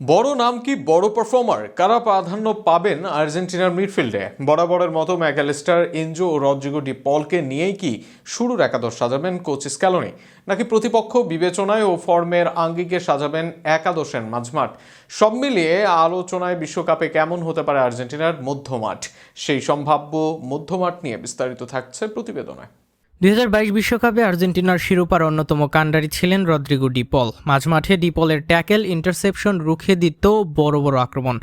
বড় নাম কি বড় পারফর্মার, কারা প্রাধান্য পাবেন আর্জেন্টিনার মিডফিল্ডে? বরাবরের মতো ম্যাকালিস্টার, এনজো ও রদ্রিগো ডি পলকে নিয়েই কি শুরুর একাদশ সাজাবেন কোচ স্ক্যালোনি, নাকি প্রতিপক্ষ বিবেচনায় ও ফর্মের আঙ্গিকে সাজাবেন একাদশের মাঝমাঠ? সব মিলিয়ে আলোচনায় বিশ্বকাপে কেমন হতে পারে আর্জেন্টিনার মধ্যমাঠ, সেই সম্ভাব্য মধ্যমাঠ নিয়ে বিস্তারিত থাকছে প্রতিবেদনে। 2022 বিশ্বকাপে আর্জেন্টিনার শিরোপার অন্যতম কাণ্ডারি ছিলেন রদ্রিগো ডি পল। মাঝমাঠে ডি পলের ট্যাকেল, ইন্টারসেপশন রুখে দিত বড় বড় আক্রমণ।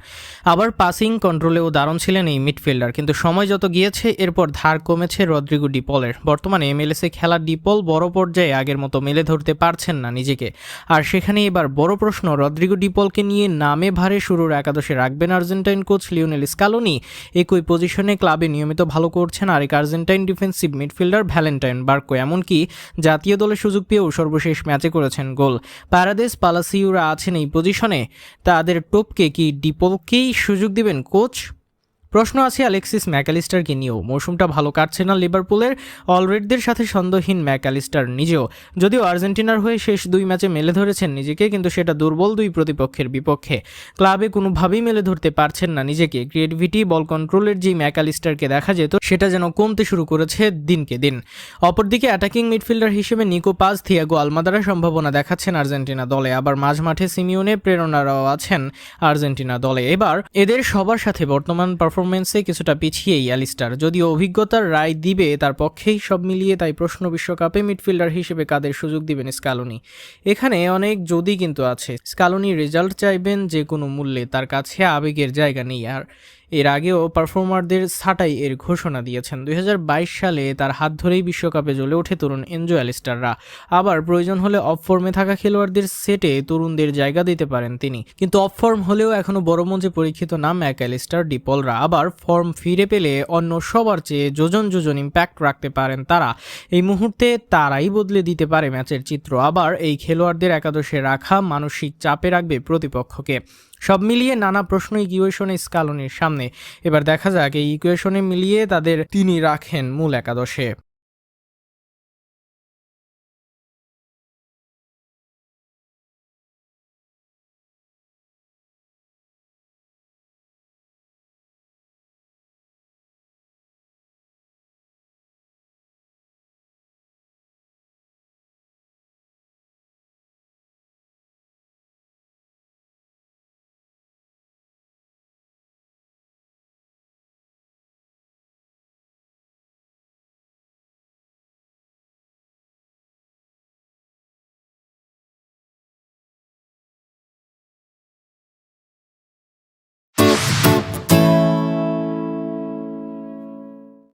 আবার পাসিং কন্ট্রোলেও দারুণ ছিলেন এই মিডফিল্ডার। কিন্তু সময় যত গিয়েছে এরপর ধার কমেছে রদ্রিগো ডি পলের। বর্তমানে এমএলএসে খেলা ডি পল বড় পর্যায়ে আগের মতো মেলে ধরতে পারছেন না নিজেকে। আর সেখানে এবার বড় প্রশ্ন, রদ্রিগো ডি পলকে নিয়ে নামে ভারে শুরুর একাদশে রাখবেন আর্জেন্টাইন কোচ লিওনেল স্ক্যালোনি। একই পজিশনে ক্লাবে নিয়মিত ভালো করছেন আরেক Argentine defensive midfielder Valentine Barco. এমনকি জাতীয় দলে সুযোগ পেয়েও সর্বশেষ ম্যাচে করেছেন গোল। পারাদেস, পালাসিওরা আছেন এই পজিশনে। তাদের টপকে কি ডি পলকেই সুযোগ দিবেন কোচ? প্রশ্ন আছে অ্যালেক্সিস ম্যাকালিস্টারকে নিয়েও। মৌসুমটা ভালো কাটছে না লিভারপুলের। অলরেডদের সাথে সন্দেহহীন ম্যাকালিস্টার নিজেও। যদিও আর্জেন্টিনার হয়ে শেষ দুই ম্যাচে মেলে ধরেছেন নিজেকে, কিন্তু সেটা দুর্বল দুই প্রতিপক্ষের বিপক্ষে। ক্লাবে কোনোভাবেই মেলে ধরতে পারছেন না নিজেকে। ক্রিয়েটিভিটি, বল কন্ট্রোলের যেই ম্যাকালিস্টারকে দেখা যেত, সেটা যেন কমতে শুরু করেছে দিনকে দিন। অপরদিকে অ্যাটাকিং মিডফিল্ডার হিসেবে নিকো পাজ, থিয়াগো আলমাদারা সম্ভাবনা দেখাচ্ছেন আর্জেন্টিনা দলে। আবার মাঝমাঠে সিমিওনে, প্রেরণারাও আছেন আর্জেন্টিনা দলে। এবার এদের সবার সাথে বর্তমান পারফরমেন্সে কিছুটা পিছিয়েই অ্যালিস্টার। যদিও অভিজ্ঞতার রায় দিবে তার পক্ষেই সব মিলিয়ে, তাই প্রশ্ন বিশ্বকাপে মিডফিল্ডার হিসেবে কাদের সুযোগ দিবেন স্ক্যালোনি? এখানে অনেক যদি কিন্তু আছে। স্ক্যালোনি রেজাল্ট চাইবেন যে কোনো মূল্যে, তার কাছে আবেগের জায়গা নেই। আর এর আগেও পারফর্মারদের ছাঁটাই এর ঘোষণা দিয়েছেন। 2022 সালে তার হাত ধরেই বিশ্বকাপে জ্বলে ওঠে তরুণ এনজো অ্যালিস্টাররা। আবার প্রয়োজন হলে অফ ফর্মে থাকা খেলোয়াড়দের সেটে তরুণদের জায়গা দিতে পারেন তিনি। কিন্তু অফ ফর্ম হলেও এখনও বড় মঞ্চে পরীক্ষিত নাম ম্যাকালিস্টার, ডি পলরা। আবার ফর্ম ফিরে পেলে অন্য সবার চেয়ে যোজন যোজন ইম্প্যাক্ট রাখতে পারেন তারা। এই মুহূর্তে তারাই বদলে দিতে পারে ম্যাচের চিত্র। আবার এই খেলোয়াড়দের একাদশে রাখা মানসিক চাপে রাখবে প্রতিপক্ষকে। সব মিলিয়ে নানা প্রশ্ন ইকুয়েশনে স্ক্যালোনির সামনে। এবার দেখা যাক এই ইকুয়েশনে মিলিয়ে তাদের তিনি রাখেন মূল একাদশে।